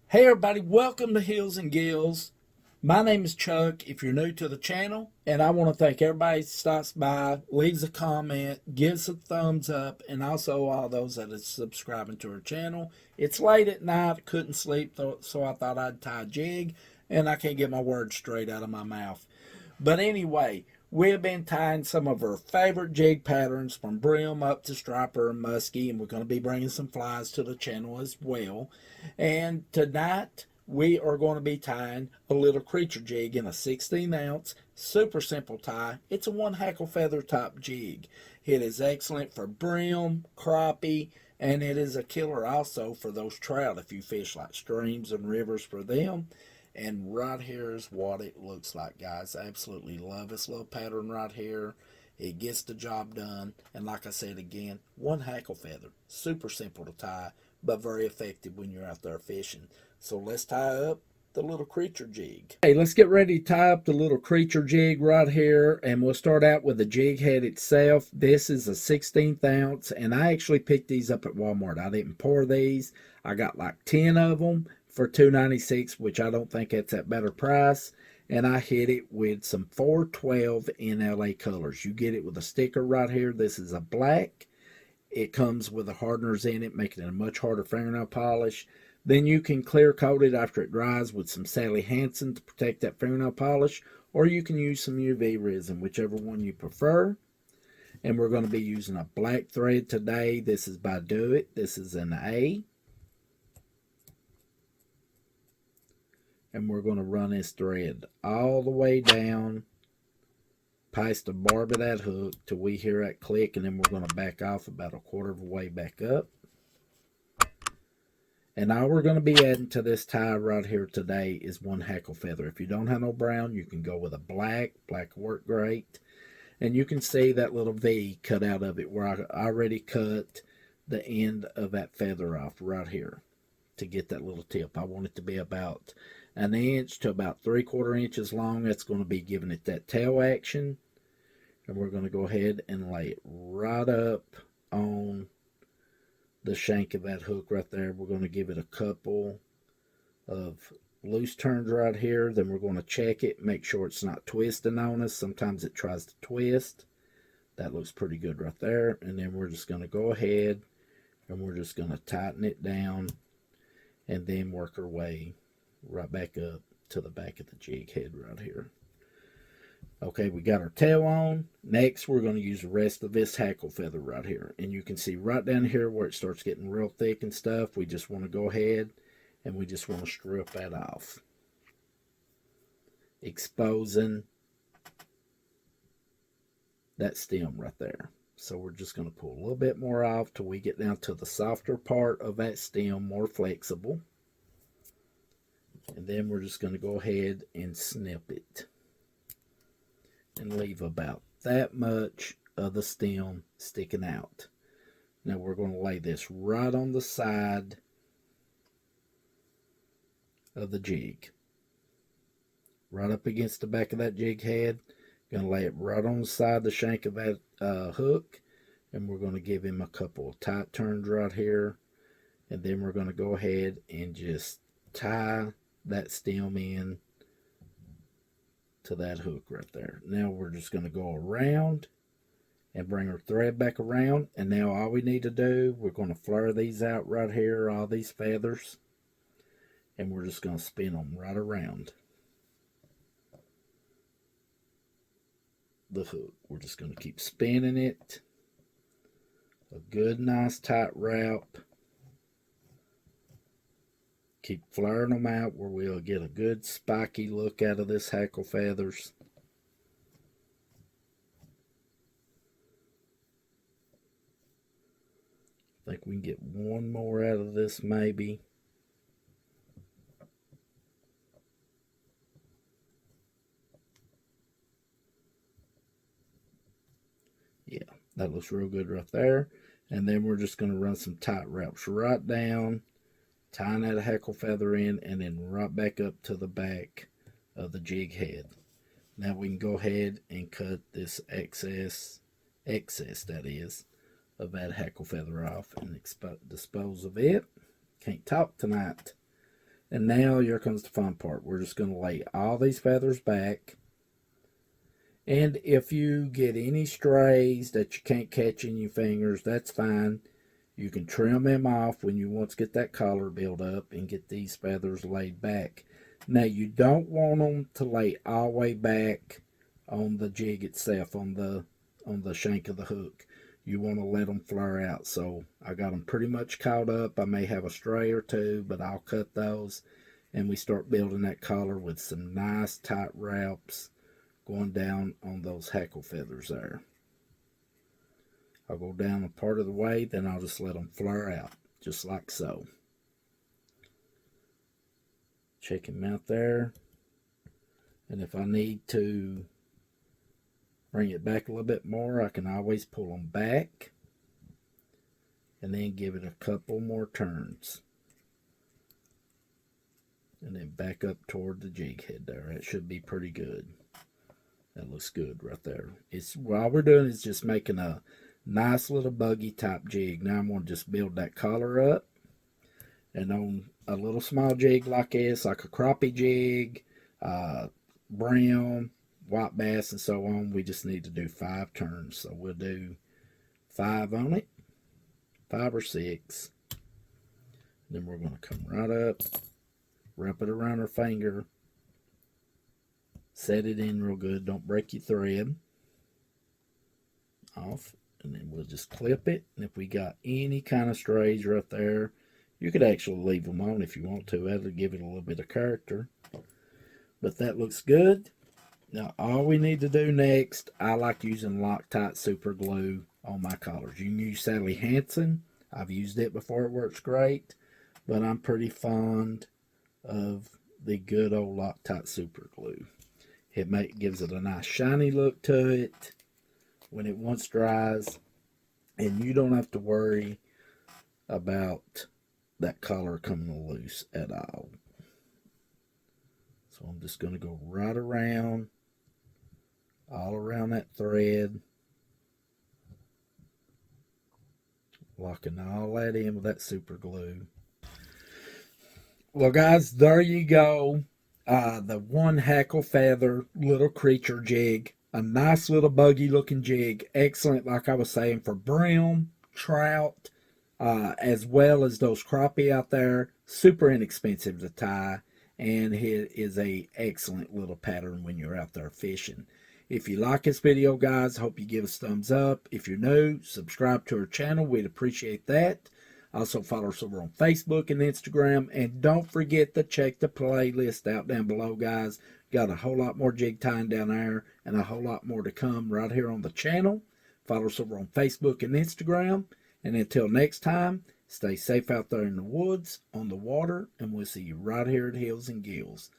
Hey everybody, welcome to Hills and Gills. My name is Chuck if you're new to the channel, and I want to thank everybody that stops by, leaves a comment, gives a thumbs up, and also all those that are subscribing to our channel. It's late at night, couldn't sleep, so I thought I'd tie a jig, and I can't get my words straight out of my mouth. But anyway, we've been tying some of our favorite jig patterns from brim up to striper and muskie, and we're going to be bringing some flies to the channel as well. And tonight we are going to be tying a little creature jig in a 16 ounce, super simple tie. It's a one hackle feather top jig. It is excellent for brim, crappie, and it is a killer also for those trout if you fish like streams and rivers for them. And right here is what it looks like, guys. I absolutely love this little pattern right here. It gets the job done. And like I said again, one hackle feather. Super simple to tie, but very effective when you're out there fishing. So let's tie up the little creature jig. Hey, let's get ready to tie up the little creature jig right here. And we'll start out with the jig head itself. This is a 16th ounce. And I actually picked these up at Walmart. I didn't pour these. I got like 10 of them for $2.96, which I don't think that's at better price. And I hit it with some 412 NLA colors. You get it with a sticker right here. This is a black. It comes with the hardeners in it, making it a much harder fingernail polish. Then you can clear coat it after it dries with some Sally Hansen to protect that fingernail polish, or you can use some UV resin, whichever one you prefer. And we're going to be using a black thread today. This is by Do It. This is an A. And we're going to run this thread all the way down past the barb of that hook till we hear that click, and then we're going to back off about a quarter of a way back up. And all we're going to be adding to this tie right here today is one hackle feather. If you don't have no brown, you can go with a black. Black work great. And you can see that little V cut out of it where I already cut the end of that feather off right here to get that little tip. I want it to be about an inch to about 3/4 inches long. That's going to be giving it that tail action. And we're going to go ahead and lay it right up on the shank of that hook right there. We're going to give it a couple of loose turns right here. Then we're going to check it, make sure it's not twisting on us. Sometimes it tries to twist. That looks pretty good right there. And then we're just going to go ahead and we're just going to tighten it down and then work our way right back up to the back of the jig head right here. Okay, we got our tail on. Next, we're going to use the rest of this hackle feather right here. And you can see right down here where it starts getting real thick and stuff, we just want to go ahead and we just want to strip that off, exposing that stem right there. So we're just going to pull a little bit more off till we get down to the softer part of that stem, more flexible. And then we're just going to go ahead and snip it and leave about that much of the stem sticking out. Now we're going to lay this right on the side of the jig, right up against the back of that jig head. Going to lay it right on the side of the shank of that hook, and we're going to give him a couple of tight turns right here, and then we're going to go ahead and just tie that stem in to that hook right there. Now we're just going to go around and bring our thread back around, and now all we need to do, we're going to flare these out right here, all these feathers, and we're just going to spin them right around the hook. We're just going to keep spinning it a good nice tight route. Keep flaring them out where we'll get a good spiky look out of this hackle feathers. I think we can get one more out of this maybe. Yeah, that looks real good right there. And then we're just going to run some tight routes right down, tying that hackle feather in, and then right back up to the back of the jig head. Now we can go ahead and cut this excess that is, of that hackle feather off and dispose of it. Can't talk tonight. And now here comes the fun part. We're just going to lay all these feathers back. And if you get any strays that you can't catch in your fingers, that's fine. You can trim them off when you want to get that collar built up and get these feathers laid back. Now you don't want them to lay all the way back on the jig itself, on the shank of the hook. You want to let them flare out. So I got them pretty much caught up. I may have a stray or two, but I'll cut those. And we start building that collar with some nice tight wraps going down on those hackle feathers there. I'll go down a part of the way, then I'll just let them flare out, just like so. Check them out there. And if I need to bring it back a little bit more, I can always pull them back and then give it a couple more turns. And then back up toward the jig head there. It should be pretty good. That looks good right there. All we're doing is just making a nice little buggy type jig. Now I'm going to just build that collar up. And on a little small jig like this, like a crappie jig, brown, white bass, and so on, we just need to do 5 turns. So we'll do 5 on it, 5 or 6. Then we're going to come right up, wrap it around our finger, set it in real good, don't break your thread off, and then we'll just clip it. And if we got any kind of strays right there, you could actually leave them on if you want to. That'll give it a little bit of character. But that looks good. Now all we need to do next, I like using Loctite super glue on my collars. You can use Sally Hansen. I've used it before, it works great. But I'm pretty fond of the good old Loctite super glue. It gives it a nice shiny look to it when it once dries. And you don't have to worry about that collar coming loose at all. So I'm just going to go right around, all around that thread, locking all that in with that super glue. Well guys, there you go. The one hackle feather little creature jig. A nice little buggy looking jig. Excellent, like I was saying, for brown, trout, as well as those crappie out there. Super inexpensive to tie, and it is a excellent little pattern when you're out there fishing. If you like this video, guys, hope you give us a thumbs up. If you're new, subscribe to our channel. We'd appreciate that. Also follow us over on Facebook and Instagram, and don't forget to check the playlist out down below, guys. Got a whole lot more jig tying down there, and a whole lot more to come right here on the channel. Follow us over on Facebook and Instagram. And until next time, stay safe out there in the woods, on the water, and we'll see you right here at Hills and Gills.